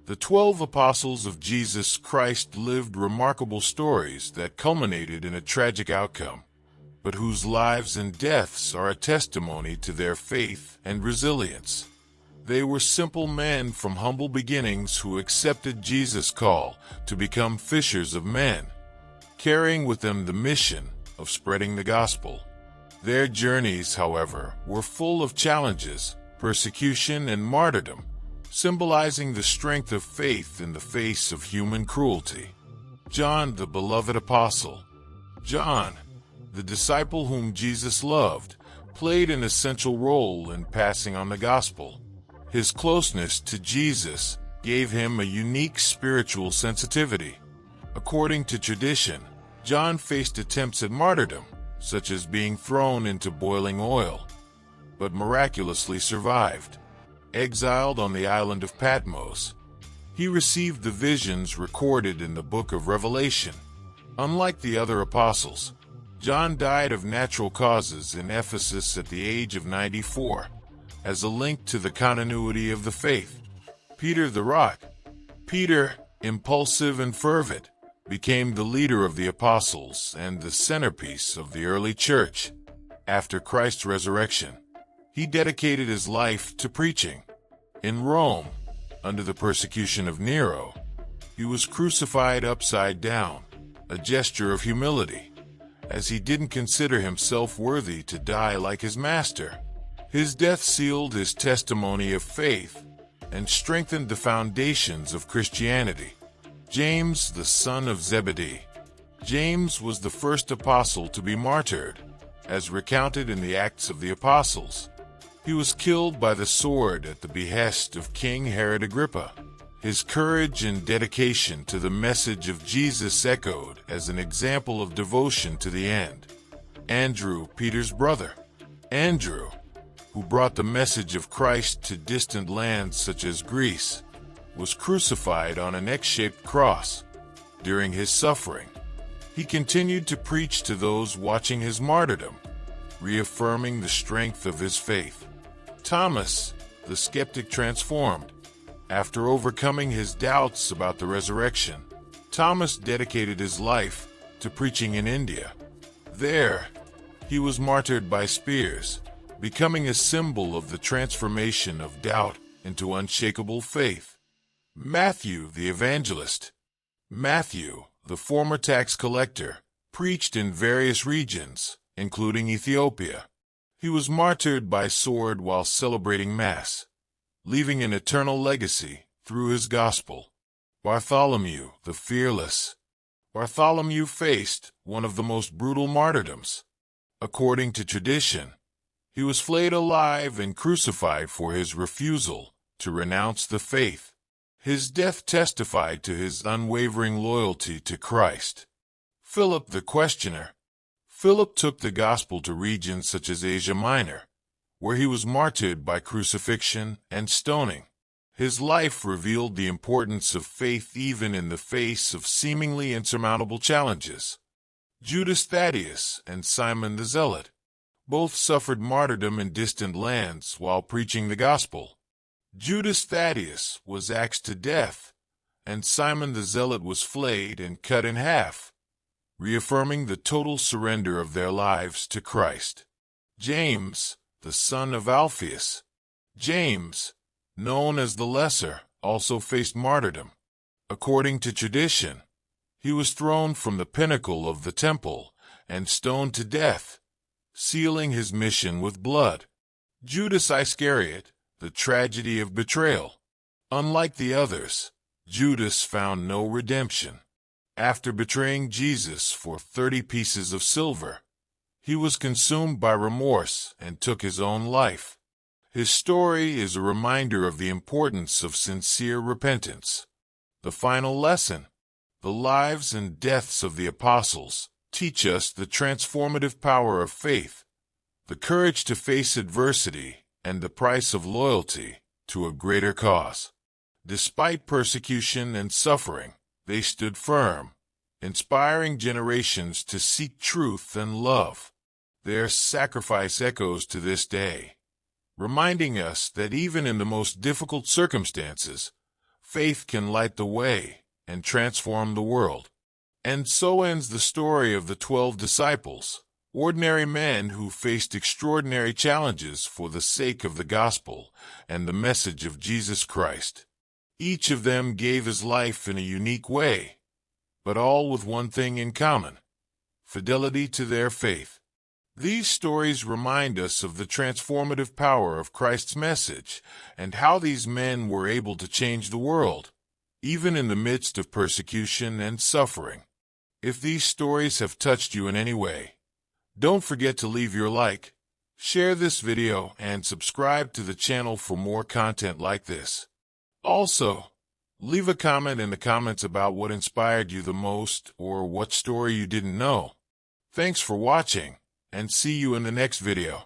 The 12 apostles of Jesus Christ lived remarkable stories that culminated in a tragic outcome, but whose lives and deaths are a testimony to their faith and resilience. They were simple men from humble beginnings who accepted Jesus' call to become fishers of men, carrying with them the mission of spreading the gospel. Their journeys, however, were full of challenges, persecution, and martyrdom, symbolizing the strength of faith in the face of human cruelty. John, the beloved apostle. John, the disciple whom Jesus loved, played an essential role in passing on the gospel. His closeness to Jesus gave him a unique spiritual sensitivity. According to tradition, John faced attempts at martyrdom, such as being thrown into boiling oil, but miraculously survived. Exiled on the island of Patmos, he received the visions recorded in the book of Revelation. Unlike the other apostles, John died of natural causes in Ephesus at the age of 94, as a link to the continuity of the faith. Peter the Rock. Peter, impulsive and fervent, became the leader of the apostles and the centerpiece of the early church. After Christ's resurrection, he dedicated his life to preaching. In Rome, under the persecution of Nero, he was crucified upside down, a gesture of humility, as he didn't consider himself worthy to die like his master. His death sealed his testimony of faith and strengthened the foundations of Christianity. James, the son of Zebedee. James was the first apostle to be martyred, as recounted in the Acts of the Apostles. He was killed by the sword at the behest of King Herod Agrippa. His courage and dedication to the message of Jesus echoed as an example of devotion to the end. Andrew, Peter's brother. Andrew, who brought the message of Christ to distant lands such as Greece, was crucified on an X-shaped cross. During his suffering, he continued to preach to those watching his martyrdom, reaffirming the strength of his faith. Thomas, the skeptic transformed. After overcoming his doubts about the resurrection, Thomas dedicated his life to preaching in India. There, he was martyred by spears, becoming a symbol of the transformation of doubt into unshakable faith. Matthew, the evangelist. Matthew, the former tax collector, preached in various regions, including Ethiopia. He was martyred by sword while celebrating Mass, leaving an eternal legacy through his gospel. Bartholomew, the fearless. Bartholomew faced one of the most brutal martyrdoms. According to tradition, he was flayed alive and crucified for his refusal to renounce the faith. His death testified to his unwavering loyalty to Christ. Philip the questioner. Philip took the gospel to regions such as Asia Minor, where he was martyred by crucifixion and stoning. His life revealed the importance of faith even in the face of seemingly insurmountable challenges. Judas Thaddeus and Simon the Zealot. Both suffered martyrdom in distant lands while preaching the gospel. Judas Thaddeus was axed to death, and Simon the Zealot was flayed and cut in half, reaffirming the total surrender of their lives to Christ. James, the son of Alphaeus. James, known as the Lesser, also faced martyrdom. According to tradition, he was thrown from the pinnacle of the temple and stoned to death, sealing his mission with blood. Judas Iscariot, the tragedy of betrayal. Unlike the others, Judas found no redemption. After betraying Jesus for 30 pieces of silver, he was consumed by remorse and took his own life. His story is a reminder of the importance of sincere repentance. The final lesson: the lives and deaths of the apostles teach us the transformative power of faith, the courage to face adversity, and the price of loyalty to a greater cause. Despite persecution and suffering, they stood firm, inspiring generations to seek truth and love. Their sacrifice echoes to this day, reminding us that even in the most difficult circumstances, faith can light the way and transform the world. And so ends the story of the 12 disciples, ordinary men who faced extraordinary challenges for the sake of the gospel and the message of Jesus Christ. Each of them gave his life in a unique way, but all with one thing in common: fidelity to their faith. These stories remind us of the transformative power of Christ's message and how these men were able to change the world, even in the midst of persecution and suffering. If these stories have touched you in any way, don't forget to leave your like, share this video, and subscribe to the channel for more content like this. Also, leave a comment in the comments about what inspired you the most or what story you didn't know. Thanks for watching, and see you in the next video.